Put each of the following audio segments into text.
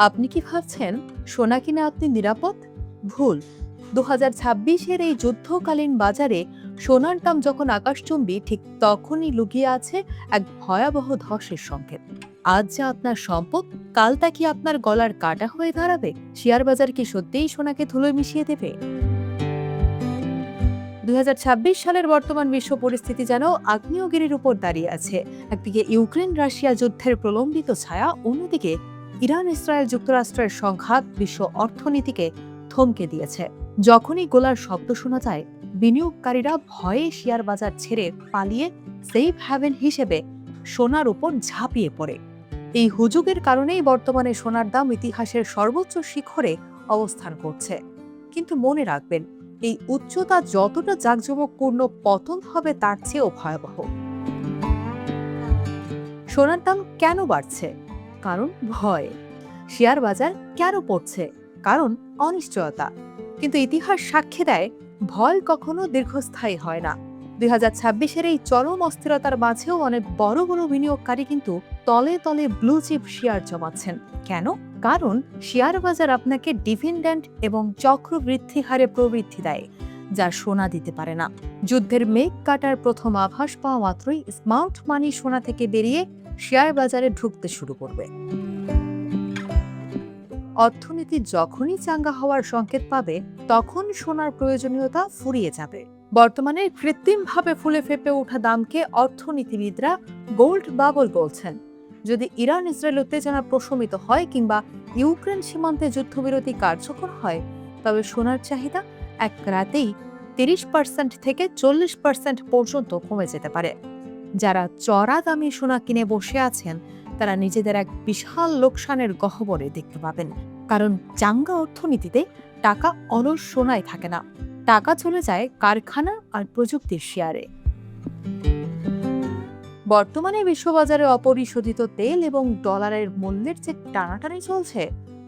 আপনি কি ভাবছেন সোনা কিনে আপনি নিরাপদ? ভুল। 2026-এর এই যুদ্ধকালীন বাজারে সোনার দাম যখন আকাশচুম্বী, ঠিক তখনই লুকিয়ে আছে এক ভয়াবহ ধসের সংকেত। আজ যা আপনার সম্পদ, কাল তা কি আপনার গলার কাটা হয়ে দাঁড়াবে? শেয়ার বাজার কি সত্যিই সোনাকে ধুলোয় মিশিয়ে দেবে? 2026 সালের বর্তমান বিশ্ব পরিস্থিতি যেন আগ্নেয়গিরির উপর দাঁড়িয়ে আছে। একদিকে ইউক্রেন রাশিয়া যুদ্ধের প্রলম্বিত ছায়া, অন্যদিকে ইরান ইসরায়েল যুক্তরাষ্ট্রের সংঘাত বিশ্ব অর্থনীতিকে থমকে দিয়েছে। যখনই গোলার শব্দ শোনা যায়, বিনিয়োগকারীরা ভয়ে শেয়ার বাজার ছেড়ে পালিয়ে সেফ হ্যাভেন হিসেবে সোনার উপর ঝাঁপিয়ে পড়ে। এই হুজুগের কারণেই বর্তমানে সোনার দাম ইতিহাসের সর্বোচ্চ শিখরে অবস্থান করছে। কিন্তু মনে রাখবেন, এই উচ্চতা যতটা জাঁকজমকপূর্ণ, পতন হবে তার চেয়েও ভয়াবহ। সোনার দাম কেন বাড়ছে? কারণ ভয়। শেয়ার বাজার কেন পড়ছে? কারণ অনিশ্চয়তা। কিন্তু ইতিহাস সাক্ষী দেয়, ভয় কখনো দীর্ঘস্থায়ী হয় না। 2026-এর এই চরম অস্থিরতার মাঝেও অনেক বড় বড় বিনিয়োগকারী কিন্তু তলে তলে ব্লু চিপ শেয়ার জমাচ্ছেন। কেন? কারণ শেয়ার বাজার আপনাকে ডিভিডেন্ড এবং চক্রবৃদ্ধি হারে প্রবৃদ্ধি দেয়, যা সোনা দিতে পারে না। যুদ্ধের মেঘ কাটার প্রথম আভাস পাওয়া মাত্রই স্মার্ট মানি সোনা থেকে বেরিয়ে শেয়ার বাজারে ঢুকতে শুরু করবে। অর্থনীতি যখনই চাঙ্গা হওয়ার সংকেত পাবে, তখন সোনার প্রয়োজনীয়তা ফুরিয়ে যাবে। বর্তমানে কৃত্রিমভাবে ফুলে ফেপে ওঠা দামকে অর্থনীতিবিদরা গোল্ড বাবল বলছেন। যদি ইরান ইসরায়েল উত্তেজনা প্রশমিত হয় কিংবা ইউক্রেন সীমান্তে যুদ্ধবিরতি কার্যকর হয়, তবে সোনার চাহিদা এক রাতেই 30% থেকে 40% পর্যন্ত কমে যেতে পারে। যারা চড়া দামে সোনা কিনে বসে আছেন, তারা নিজেদের এক বিশাল লোকসানের গহ্বরে দেখতে পাবেন। কারণ চাঙ্গা অর্থনীতিতে টাকা অলস সোনায় থাকে না, টাকা চলে যায় কারখানা আর প্রযুক্তির শেয়ারে। বর্তমানে বিশ্ববাজারে অপরিশোধিত তেল এবং ডলারের মূল্যের যে টানাটানি চলছে,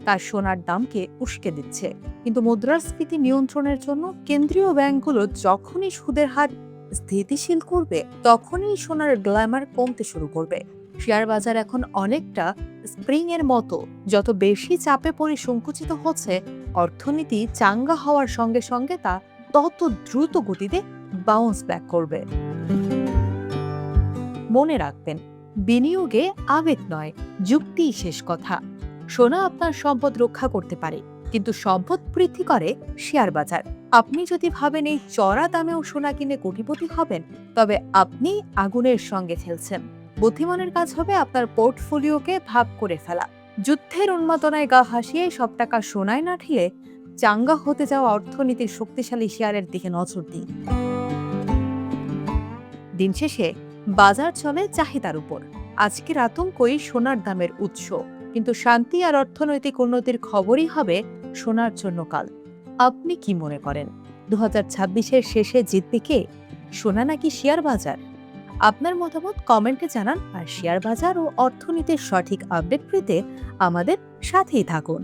তা সোনার দামকে উস্কে দিচ্ছে। কিন্তু মুদ্রাস্ফীতি নিয়ন্ত্রণের জন্য কেন্দ্রীয় ব্যাংকগুলো যখনই সুদের হার স্থিতিশীল করবে, তখনই সোনার গ্ল্যামার কমতে শুরু করবে। শেয়ার বাজার এখন অনেকটা স্প্রিং এর মতো, যত বেশি চাপে পড়ে সংকুচিত হচ্ছে, অর্থনীতি চাঙ্গা হওয়ার সঙ্গে সঙ্গে তা তত দ্রুত গতিতে বাউন্স ব্যাক করবে। মনে রাখবেন, বিনিয়োগে আবেগ নয়, যুক্তিই শেষ কথা। সোনা আপনার সম্পদ রক্ষা করতে পারে, কিন্তু সম্পদ বৃদ্ধি করে শেয়ার বাজার। আপনি যদি ভাবেন এই চড়া দামেও সোনা কিনে কোটিপতি হবেন, তবে আপনি আগুনের সঙ্গে খেলছেন। বুদ্ধিমানের কাজ হবে আপনার পোর্টফোলিওকে ভাগ করে ফেলা। যুদ্ধের উন্মাদনায় গা ভাসিয়ে সব টাকা সোনায় না ঢেলে চাঙ্গা হতে যাওয়া অর্থনীতির শক্তিশালী শেয়ারের দিকে নজর দিন। দিন শেষে বাজার চলে চাহিদার উপর। আজকের আতঙ্কই সোনার দামের উৎস, কিন্তু শান্তি আর অর্থনৈতিক উন্নতির খবরই হবে সোনার জন্য কাল। আপনি কি মনে করেন, 2026-এর শেষে জিতবে কে, সোনা নাকি শেয়ার বাজার? আপনার মতামত কমেন্টে জানান। আর শেয়ার বাজার ও অর্থনীতির সঠিক আপডেট পেতে আমাদের সাথেই থাকুন।